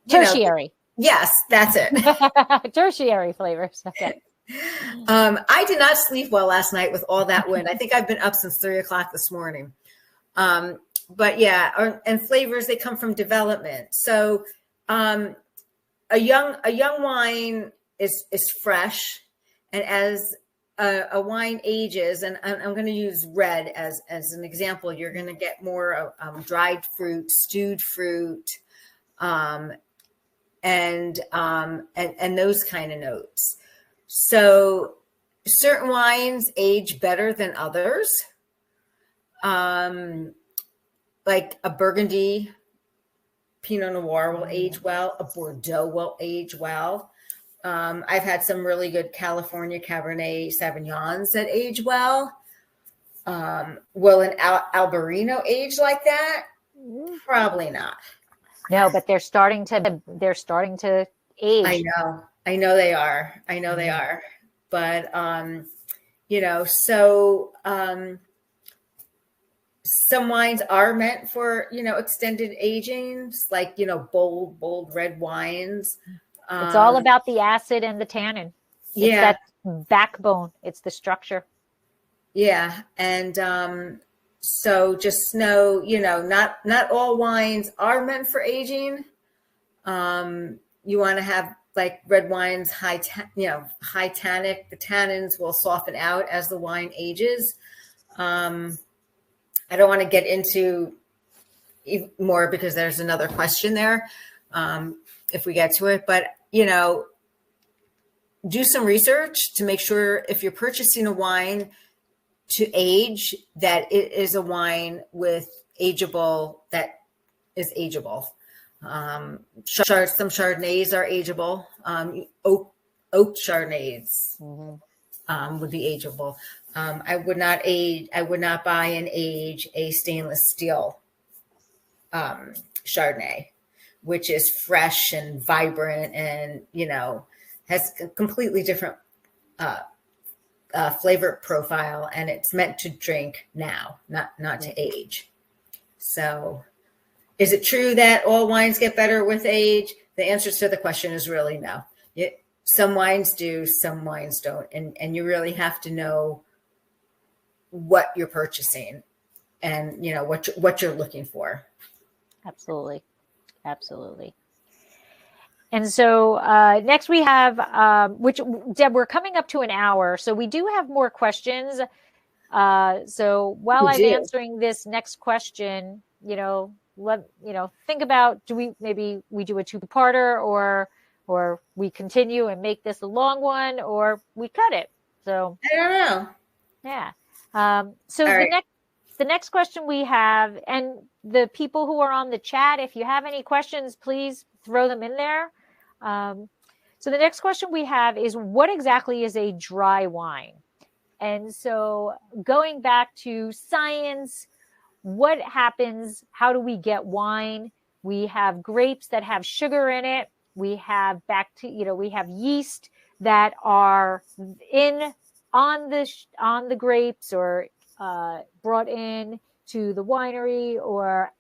Tertiary. Yes, that's it. Tertiary flavors. Okay. I did not sleep well last night with all that wind. I think I've been up since 3:00 this morning. But yeah, and flavors, they come from development. So a young wine is fresh, and as a wine ages, and I'm going to use red as an example, you're going to get more dried fruit, stewed fruit, and those kind of notes. So certain wines age better than others. Like a Burgundy Pinot Noir will age well. A Bordeaux will age well. I've had some really good California Cabernet Sauvignons that age well. Will an Albarino age like that? Probably not. No, but they're starting to age. I know they are. But so some wines are meant for, extended agings, like, bold red wines. It's all about the acid and the tannin. It's that backbone. It's the structure. Yeah. And so just know, not all wines are meant for aging. You want to have, like, red wines, high tannic. The tannins will soften out as the wine ages. I don't want to get into more because there's another question there if we get to it. But, do some research to make sure if you're purchasing a wine to age, that it is a wine with that is ageable. Some Chardonnays are ageable. Oak Chardonnays would be ageable. I would not buy and age a stainless steel Chardonnay, which is fresh and vibrant and, has a completely different flavor profile, and it's meant to drink now, not to age. So is it true that all wines get better with age? The answer to the question is really no. Some wines do, some wines don't. And you really have to know what you're purchasing and, what you're looking for. Absolutely. Absolutely. And so next we have, which, Deb, we're coming up to an hour. So we do have more questions. So while I'm answering this next question, think about, maybe we do a two-parter or we continue and make this a long one, or we cut it. So I don't know. Yeah. So the next question we have, and the people who are on the chat, if you have any questions, please throw them in there. So the next question we have is, what exactly is a dry wine? And so going back to science, what happens? How do we get wine? We have grapes that have sugar in it. We have we have yeast that are on the grapes or brought in to the winery or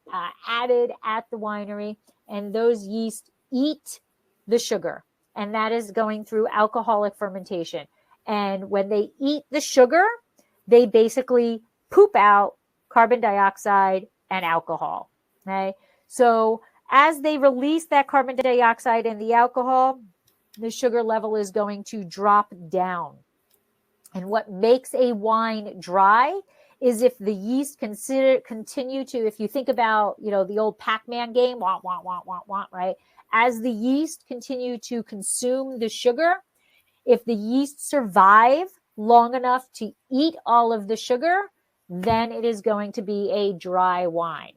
added at the winery, and those yeast eat the sugar, and that is going through alcoholic fermentation. And when they eat the sugar, they basically poop out carbon dioxide and alcohol. Okay. So as they release that carbon dioxide and the alcohol, the sugar level is going to drop down. And what makes a wine dry is if the yeast continue to, if you think about, the old Pac-Man game, want, right? As the yeast continue to consume the sugar, if the yeast survive long enough to eat all of the sugar, then it is going to be a dry wine.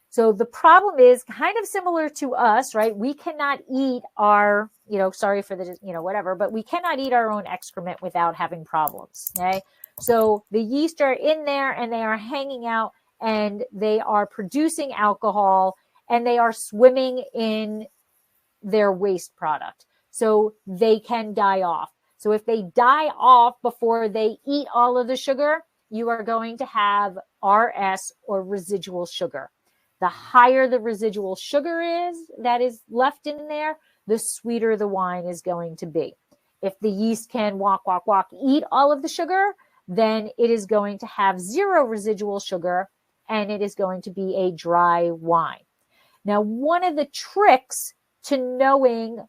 So the problem is kind of similar to us, right? We cannot eat our, sorry for the, whatever, but we cannot eat our own excrement without having problems. Okay. So the yeast are in there and they are hanging out and they are producing alcohol and they are swimming in their waste product. So they can die off. So if they die off before they eat all of the sugar, you are going to have RS, or residual sugar. The higher the residual sugar is that is left in there, the sweeter the wine is going to be. If the yeast can eat all of the sugar, then it is going to have zero residual sugar and it is going to be a dry wine. Now, one of the tricks to knowing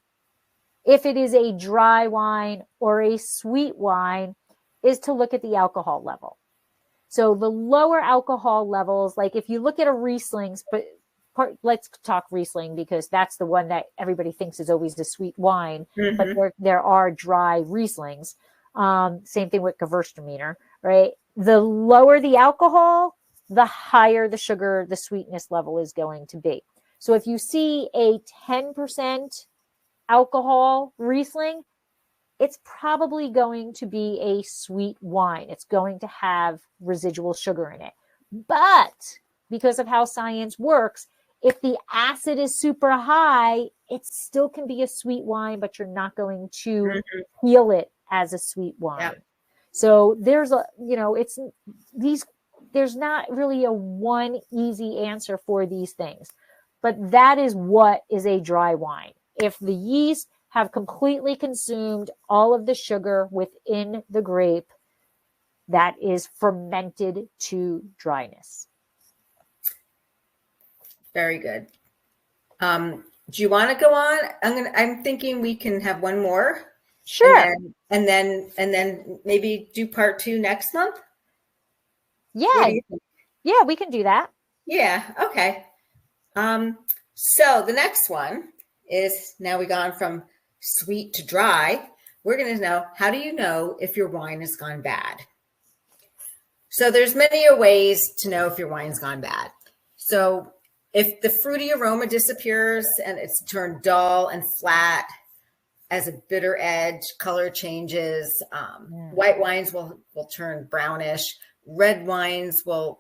if it is a dry wine or a sweet wine is to look at the alcohol level. So the lower alcohol levels, like if you look at a Riesling, let's talk Riesling because that's the one that everybody thinks is always the sweet wine, but there are dry Rieslings. Same thing with Gewürztraminer, right? The lower the alcohol, the higher the sugar, the sweetness level is going to be. So if you see a 10% alcohol Riesling, it's probably going to be a sweet wine. It's going to have residual sugar in it. But because of how science works, if the acid is super high, it still can be a sweet wine, but you're not going to feel it as a sweet wine. Yeah. So there's there's not really a one easy answer for these things, but that is what is a dry wine. If the yeast have completely consumed all of the sugar within the grape, that is fermented to dryness. Very good. Do you want to go on? I'm thinking we can have one more. Sure. And then maybe do part 2 next month. Yeah. Yeah, we can do that. Yeah. Okay. So the next one is, now we've gone from sweet to dry. We're going to know, how do you know if your wine has gone bad? So there's many ways to know if your wine's gone bad. So if the fruity aroma disappears and it's turned dull and flat, as a bitter edge, color changes, white wines will turn brownish, red wines will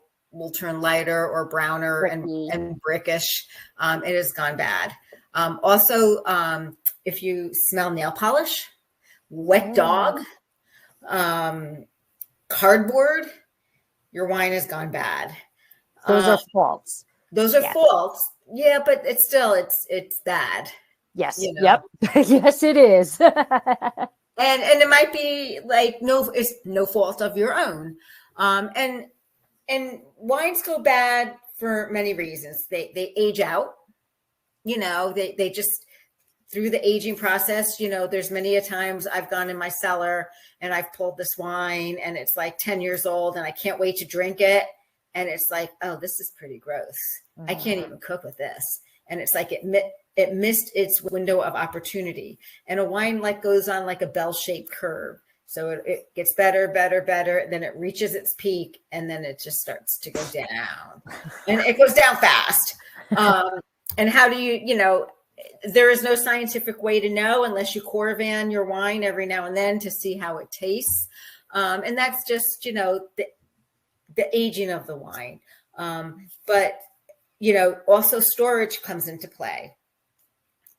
turn lighter or browner and brickish. It has gone bad. Also, if you smell nail polish, wet dog, cardboard, your wine has gone bad. Those are faults. Those are faults. Yeah, but it's still, it's bad. Yes. You know? Yep. Yes, it is. and it might be like, it's no fault of your own. And wines go bad for many reasons. They age out, they just, through the aging process, there's many a times I've gone in my cellar and I've pulled this wine and it's like 10 years old and I can't wait to drink it. And it's like, oh, this is pretty gross. I can't even cook with this. And it's like, it missed its window of opportunity. And a wine goes on like a bell-shaped curve. So it gets better, then it reaches its peak, and then it just starts to go down. And it goes down fast. And how do there is no scientific way to know unless you Corvan your wine every now and then to see how it tastes. And that's just, the aging of the wine. But, also storage comes into play.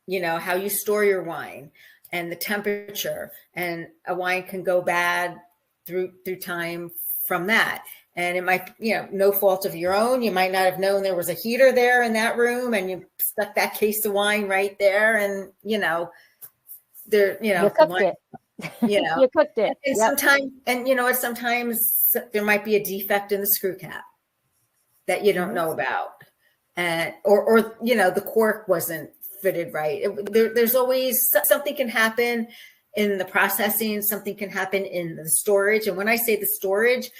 How you store your wine and the temperature, and a wine can go bad through time from that. And it might, no fault of your own. You might not have known there was a heater there in that room and you stuck that case of wine right there. And, you cooked it. You cooked it. And sometimes there might be a defect in the screw cap that you don't know about. And, or the cork wasn't fitted right. There's always something can happen in the processing, something can happen in the storage. And when I say the storage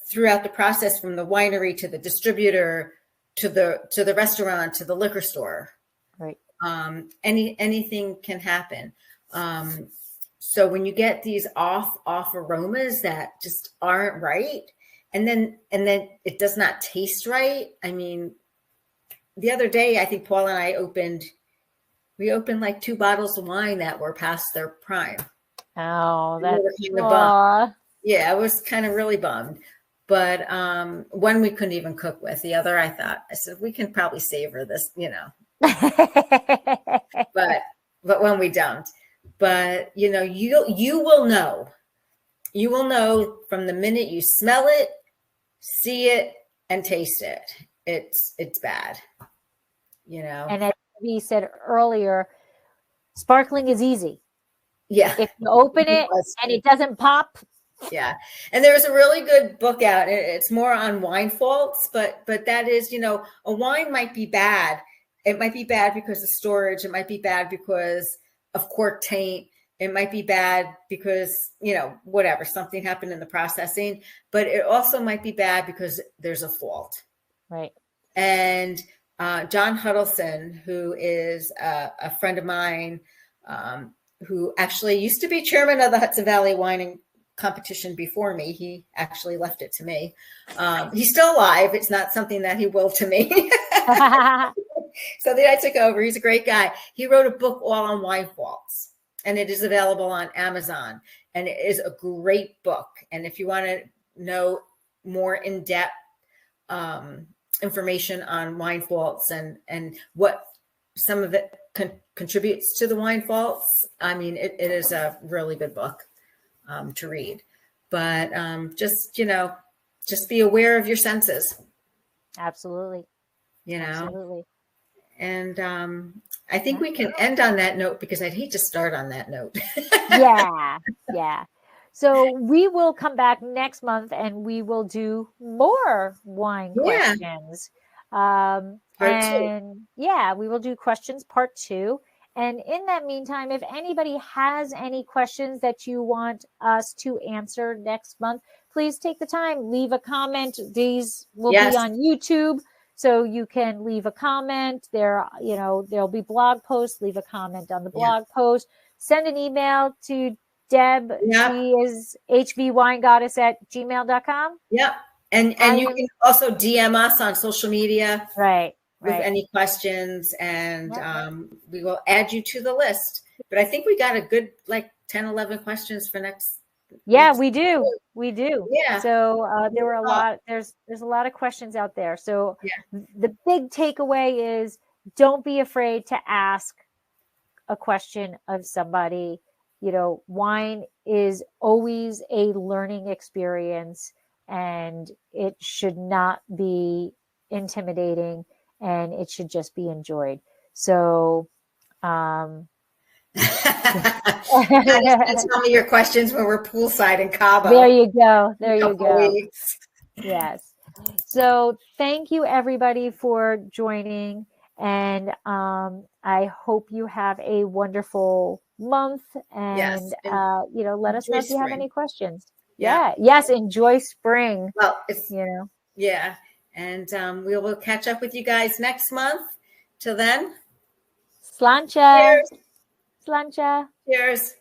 throughout the process, from the winery to the distributor to the restaurant to the liquor store, right? Anything can happen. So when you get these off aromas that just aren't right, and then it does not taste right. I mean, the other day, I think Paul and I opened like 2 bottles of wine that were past their prime. Oh, that's yeah, I was kind of really bummed. But one we couldn't even cook with. The other, I said, we can probably savor this, but when we don't. But you will know. You will know from the minute you smell it, see it, and taste it. It's bad. And as we said earlier, sparkling is easy. Yeah. If you open it and it doesn't pop. Yeah. And there's a really good book out. It's more on wine faults, but that is, a wine might be bad. It might be bad because of storage. It might be bad because of cork taint. It might be bad because, whatever, something happened in the processing, but it also might be bad because there's a fault. Right. And John Huddleston, who is a friend of mine, who actually used to be chairman of the Hudson Valley Wine Competition before me. He actually left it to me. He's still alive. It's not something that he willed to me. So then I took over. He's a great guy. He wrote a book all on wine faults, and it is available on Amazon. And it is a great book. And if you want to know more in-depth information on wine faults and what some of it contributes to the wine faults, I mean, it is a really good book to read. But just be aware of your senses. Absolutely. Absolutely. And I think we can end on that note, because I'd hate to start on that note. Yeah. So we will come back next month and we will do more wine questions. Part 2. Yeah, we will do questions part 2. And in that meantime, if anybody has any questions that you want us to answer next month, please take the time, leave a comment. These will Yes. be on YouTube, so you can leave a comment there. There'll be blog posts. Leave a comment on the blog post. Send an email to Deb. Yeah. She is hvwinegoddess@gmail.com. Yep. And you can also DM us on social media. Right. With any questions, and we will add you to the list. But I think we got a good 10, 11 questions for next. Yeah, we do. We do. Yeah. So there were a lot. There's a lot of questions out there. So the big takeaway is don't be afraid to ask a question of somebody. Wine is always a learning experience, and it should not be intimidating. And it should just be enjoyed. So, tell me your questions when we're poolside in Cabo. There you go. There you go. Weeks. Yes. So thank you everybody for joining. And I hope you have a wonderful month. And, let us know if you have any questions. Yeah. Yes. Enjoy spring. Well, it's, Yeah. And we will catch up with you guys next month. Till then. Slancha. Cheers. Slancha. Cheers.